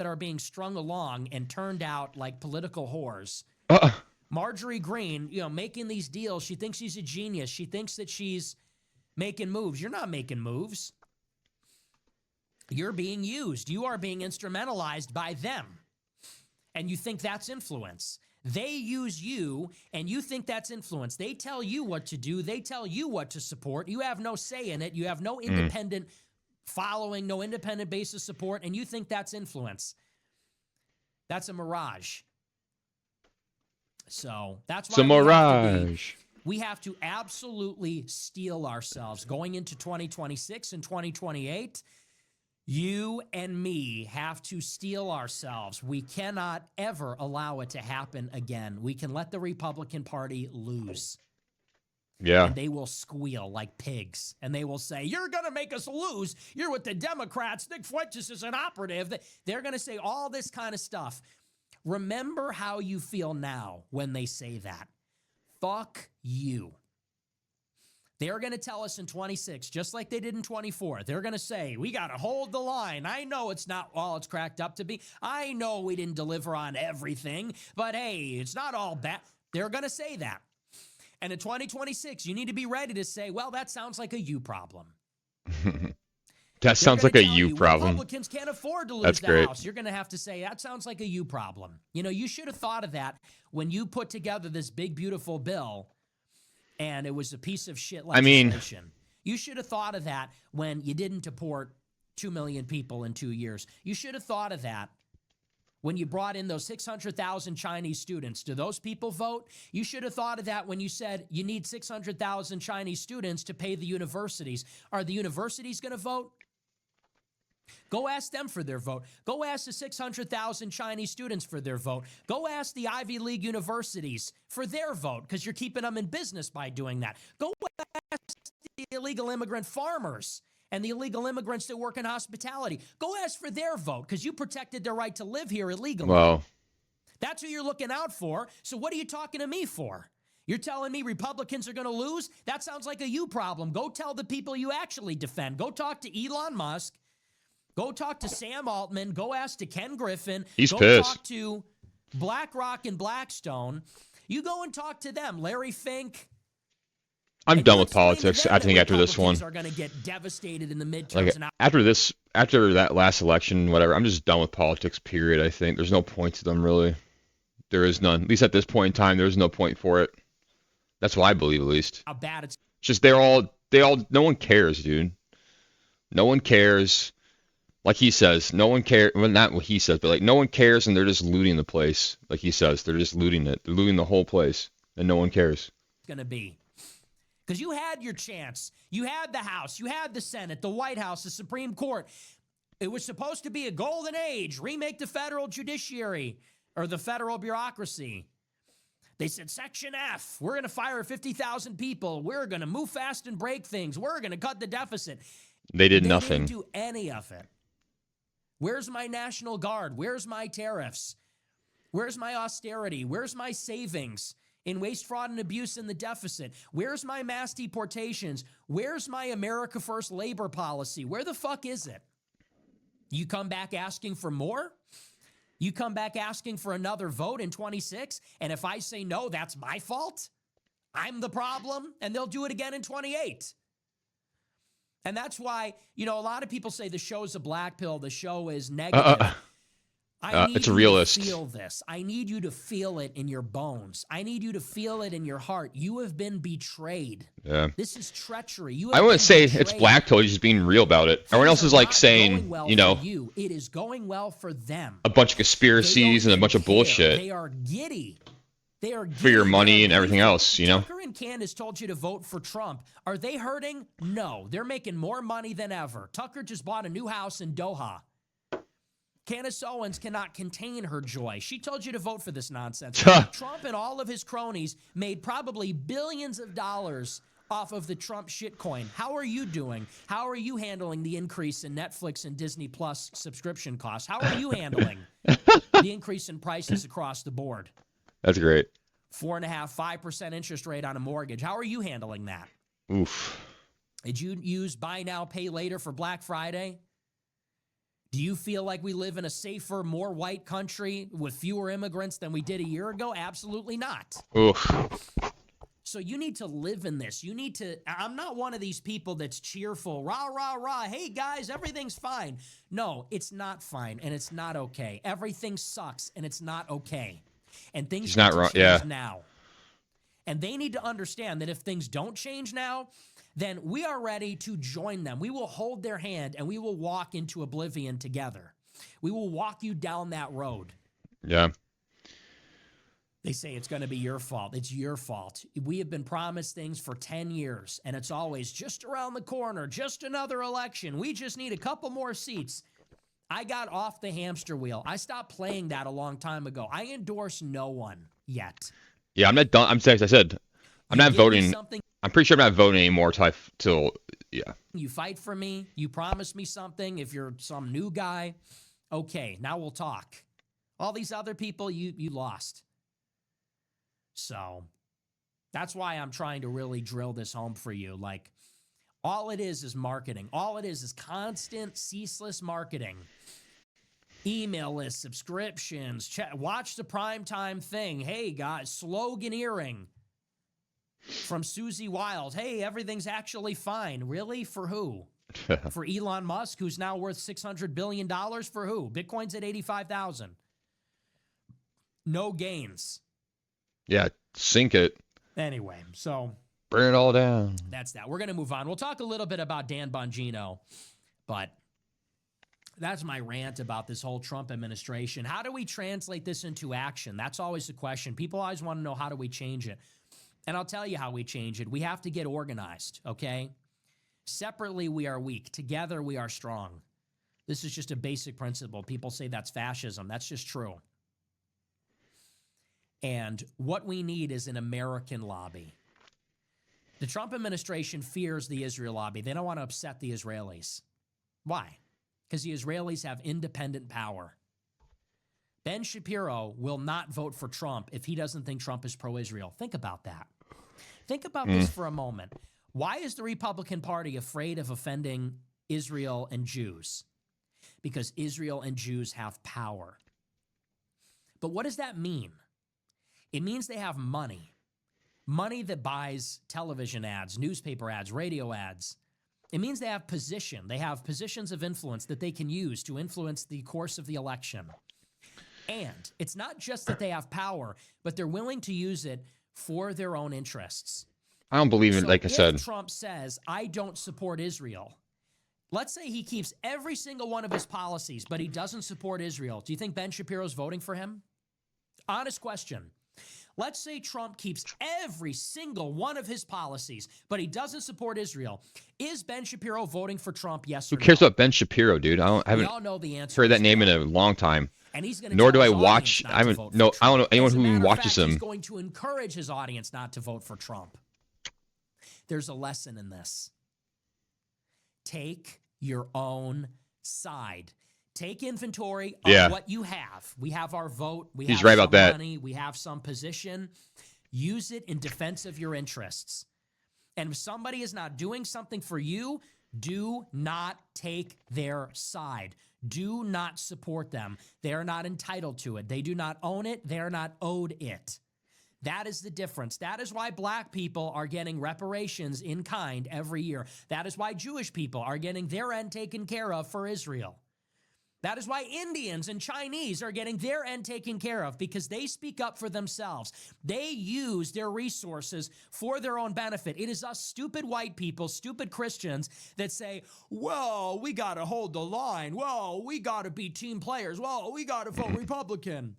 that are being strung along and turned out like political whores. Marjorie Greene, making these deals. She thinks she's a genius. She thinks that she's making moves. You're not making moves. You're being used. You are being instrumentalized by them. And you think that's influence. They use you, and you think that's influence. They tell you what to do. They tell you what to support. You have no say in it. You have no independent following, no independent base of support, and you think that's influence. That's a mirage. So that's why it's a mirage. We have to absolutely steel ourselves going into 2026 and 2028. You and me have to steel ourselves. We cannot ever allow it to happen again. We can let the Republican Party lose. Yeah. And they will squeal like pigs. And they will say, you're going to make us lose. You're with the Democrats. Nick Fuentes is an operative. They're going to say all this kind of stuff. Remember how you feel now when they say that. Fuck you. They're going to tell us in 26, just like they did in 24. They're going to say, we got to hold the line. I know it's not all it's cracked up to be. I know we didn't deliver on everything, but hey, it's not all bad. They're going to say that. And in 2026, you need to be ready to say, well, that sounds like a you problem. That sounds like a you problem. Republicans can't afford to lose the House. You're going to have to say, that sounds like a you problem. You should have thought of that when you put together this big, beautiful bill, and it was a piece of shit legislation. You should have thought of that when you didn't deport 2 million people in 2 years. You should have thought of that when you brought in those 600,000 Chinese students. Do those people vote? You should have thought of that when you said you need 600,000 Chinese students to pay the universities. Are the universities going to vote? Go ask them for their vote. Go ask the 600,000 Chinese students for their vote. Go ask the Ivy League universities for their vote, because you're keeping them in business by doing that. Go ask the illegal immigrant farmers and the illegal immigrants that work in hospitality. Go ask for their vote, because you protected their right to live here illegally. Well, that's who you're looking out for. So what are you talking to me for? You're telling me Republicans are going to lose? That sounds like a you problem. Go tell the people you actually defend. Go talk to Elon Musk. Go talk to Sam Altman. Go ask to Ken Griffin. He's go pissed. Talk to BlackRock and Blackstone. You go and talk to them. Larry Fink. I'm done with politics. I think after this one, are going to get devastated in the midterms. Like, after that last election, whatever, I'm just done with politics. Period. I think there's no point to them really. There is none. At least at this point in time, there's no point for it. That's what I believe, at least. How bad it's just no one cares, dude. No one cares. Like he says, no one cares. Well, not what he says, but like no one cares, and they're just looting the place. Like he says, they're just looting it. They're looting the whole place, and no one cares. Going to be. Because you had your chance. You had the House. You had the Senate, the White House, the Supreme Court. It was supposed to be a golden age. Remake the federal judiciary or the federal bureaucracy. They said, Section F, we're going to fire 50,000 people. We're going to move fast and break things. We're going to cut the deficit. They did nothing. They didn't do any of it. Where's my National Guard? Where's my tariffs? Where's my austerity? Where's my savings in waste, fraud, and abuse in the deficit? Where's my mass deportations? Where's my America First labor policy? Where the fuck is it? You come back asking for more? You come back asking for another vote in 26? And if I say no, that's my fault? I'm the problem? And they'll do it again in 28. And that's why, a lot of people say the show's a black pill, the show is negative. I need it's a you realist. to feel this. I need you to feel it in your bones. I need you to feel it in your heart. You have been betrayed. Yeah. This is treachery. I wouldn't say it's black pill, just being real about it. Everyone else is like saying, it is going well for them. A bunch of conspiracies and a bunch of bullshit. They are giddy. For your money and everything else, Tucker and Candace told you to vote for Trump. Are they hurting? No. They're making more money than ever. Tucker just bought a new house in Doha. Candace Owens cannot contain her joy. She told you to vote for this nonsense. Trump and all of his cronies made probably billions of dollars off of the Trump shitcoin. How are you doing? How are you handling the increase in Netflix and Disney Plus subscription costs? How are you handling the increase in prices across the board? That's great. 4.5%, 5% interest rate on a mortgage. How are you handling that? Oof. Did you use buy now, pay later for Black Friday? Do you feel like we live in a safer, more white country with fewer immigrants than we did a year ago? Absolutely not. Oof. So you need to live in this. You need to, I'm not one of these people that's cheerful, rah, rah, rah. Hey guys, everything's fine. No, it's not fine and it's not okay. Everything sucks and it's not okay. And things need to change now. And they need to understand that if things don't change now, then we are ready to join them. We will hold their hand and we will walk into oblivion together. We will walk you down that road. Yeah. They say it's going to be your fault. It's your fault. We have been promised things for 10 years, and it's always just around the corner, just another election. We just need a couple more seats. I got off the hamster wheel. I stopped playing that a long time ago. I endorse no one yet. Yeah, I'm not done. As I said, I'm not voting. I'm pretty sure I'm not voting anymore till yeah. You fight for me. You promise me something. If you're some new guy, okay, now we'll talk. All these other people, you lost. So that's why I'm trying to really drill this home for you. Like, all it is marketing. All it is constant, ceaseless marketing. Email lists, subscriptions, watch the primetime thing. Hey, guys, sloganeering from Susie Wild. Hey, everything's actually fine. Really? For who? For Elon Musk, who's now worth $600 billion? For who? Bitcoin's at 85,000. No gains. Yeah, sink it. Anyway, so burn it all down. That's that. We're going to move on. We'll talk a little bit about Dan Bongino, but that's my rant about this whole Trump administration. How do we translate this into action? That's always the question. People always want to know, how do we change it? And I'll tell you how we change it. We have to get organized, okay? Separately, we are weak. Together, we are strong. This is just a basic principle. People say that's fascism. That's just true. And what we need is an American lobby. The Trump administration fears the Israel lobby. They don't want to upset the Israelis. Why? Because the Israelis have independent power. Ben Shapiro will not vote for Trump if he doesn't think Trump is pro-Israel. Think about that. Think about this for a moment. Why is the Republican Party afraid of offending Israel and Jews? Because Israel and Jews have power. But what does that mean? It means they have money. Money that buys television ads, newspaper ads, radio ads. It means they have position. They have positions of influence that they can use to influence the course of the election. And it's not just that they have power, but they're willing to use it for their own interests. I don't believe it, like I said. If Trump says, I don't support Israel, let's say he keeps every single one of his policies, but he doesn't support Israel. Do you think Ben Shapiro's voting for him? Honest question. Let's say Trump keeps every single one of his policies, but he doesn't support Israel. Is Ben Shapiro voting for Trump? Yes or no? Who cares about Ben Shapiro, dude? I haven't all know the answer heard that name in a long time. And he's going to Nor do I watch. I don't know anyone who even watches him. He's going to encourage his audience not to vote for Trump. There's a lesson in this. Take your own side. Take inventory of what you have. We have our vote. We have some money. We have some position. Use it in defense of your interests. And if somebody is not doing something for you, do not take their side. Do not support them. They are not entitled to it. They do not own it. They are not owed it. That is the difference. That is why black people are getting reparations in kind every year. That is why Jewish people are getting their end taken care of for Israel. That is why Indians and Chinese are getting their end taken care of, because they speak up for themselves. They use their resources for their own benefit. It is us stupid white people, stupid Christians that say, well, we got to hold the line. Well, we got to be team players. Well, we got to vote Republican.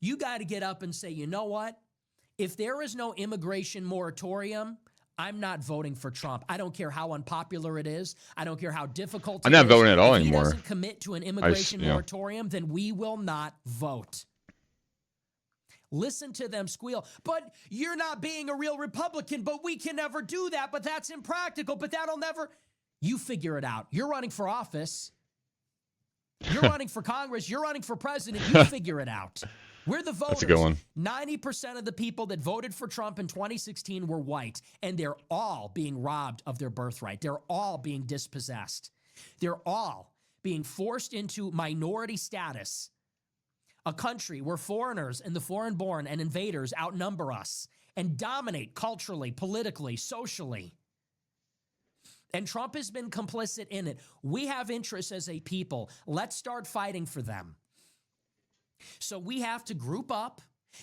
You got to get up and say, you know what? If there is no immigration moratorium, I'm not voting for Trump. I don't care how unpopular it is. I don't care how difficult it is. I'm not voting at all anymore. If he doesn't commit to an immigration moratorium, then we will not vote. Listen to them squeal. But you're not being a real Republican, but we can never do that, but that's impractical, but that'll never... You figure it out. You're running for office. You're running for Congress. You're running for president. You figure it out. We're the voters. That's a good one. 90% of the people that voted for Trump in 2016 were white, and they're all being robbed of their birthright. They're all being dispossessed. They're all being forced into minority status, a country where foreigners and the foreign-born and invaders outnumber us and dominate culturally, politically, socially. And Trump has been complicit in it. We have interests as a people. Let's start fighting for them. So we have to group up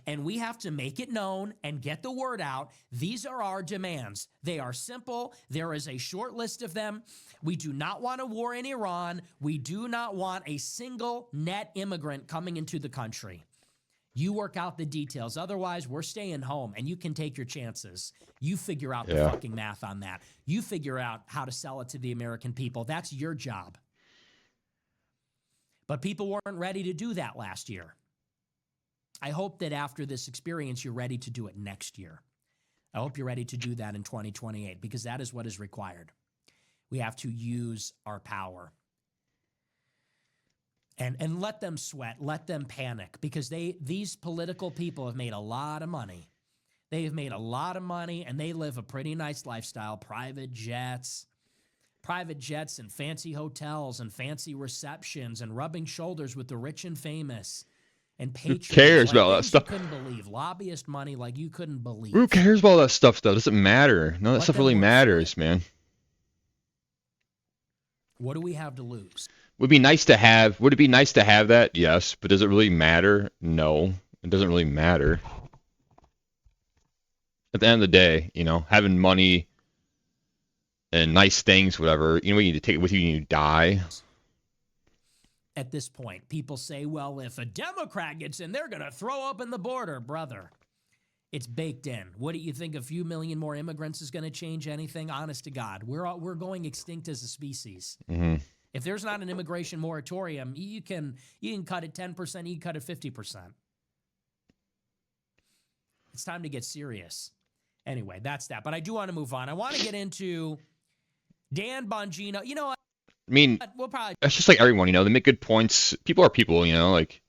and we have to make it known and get the word out. These are our demands. They are simple. There is a short list of them. We do not want a war in Iran. We do not want a single net immigrant coming into the country. You work out the details. Otherwise, we're staying home, and you can take your chances. You figure out the fucking math on that. You figure out how to sell it to the American people. That's your job. But people weren't ready to do that last year. I hope that after this experience, you're ready to do it next year. I hope you're ready to do that in 2028, because that is what is required. We have to use our power. And let them sweat, let them panic, because these political people have made a lot of money. They have made a lot of money, and they live a pretty nice lifestyle, private jets and fancy hotels and fancy receptions and rubbing shoulders with the rich and famous and patrons. Who cares about that stuff? You couldn't believe. Lobbyist money like you couldn't believe. Who cares about that stuff, though? It doesn't matter. None of that stuff really matters, man. What do we have to lose? Would it be nice to have that? Yes. But does it really matter? No. It doesn't really matter. At the end of the day, having money and nice things, whatever, you need to take it with you when you die. At this point, people say, well, if a Democrat gets in, they're going to throw open the border. Brother, it's baked in. What do you think? A few million more immigrants is going to change anything? Honest to God, we're going extinct as a species. Mm-hmm. If there's not an immigration moratorium, you can cut it 10%, you can cut it 50%. It's time to get serious. Anyway, that's that. But I do want to move on. I want to get into Dan Bongino. You know what? I mean, that's just like everyone, they make good points. People are people, like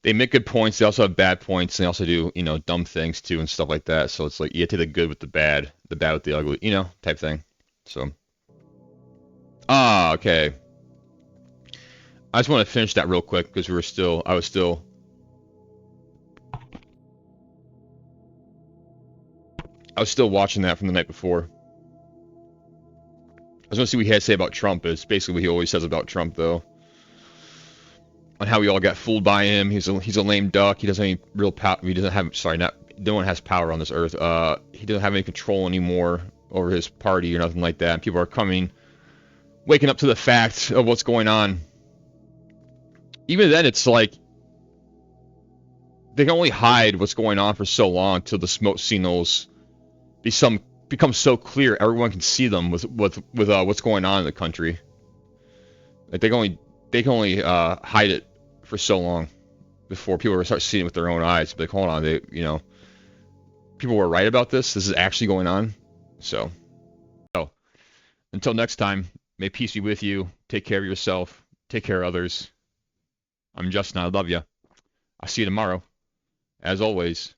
they make good points. They also have bad points. And they also do, dumb things too and stuff like that. So it's like you take the good with the bad with the ugly, type thing. So. Okay. I just want to finish that real quick because I was still watching that from the night before. I was going to see what he had to say about Trump. It's basically what he always says about Trump, though. On how we all got fooled by him. He's a lame duck. He doesn't have any real power. No one has power on this earth. He doesn't have any control anymore over his party or nothing like that. And people are waking up to the fact of what's going on. Even then, it's like they can only hide what's going on for so long till the smoke signals become so clear everyone can see them with what's going on in the country. Like they can only hide it for so long before people start seeing it with their own eyes. But like, hold on, people were right about this. This is actually going on. So until next time, may peace be with you. Take care of yourself. Take care of others. I'm Justin. I love you. I'll see you tomorrow. As always,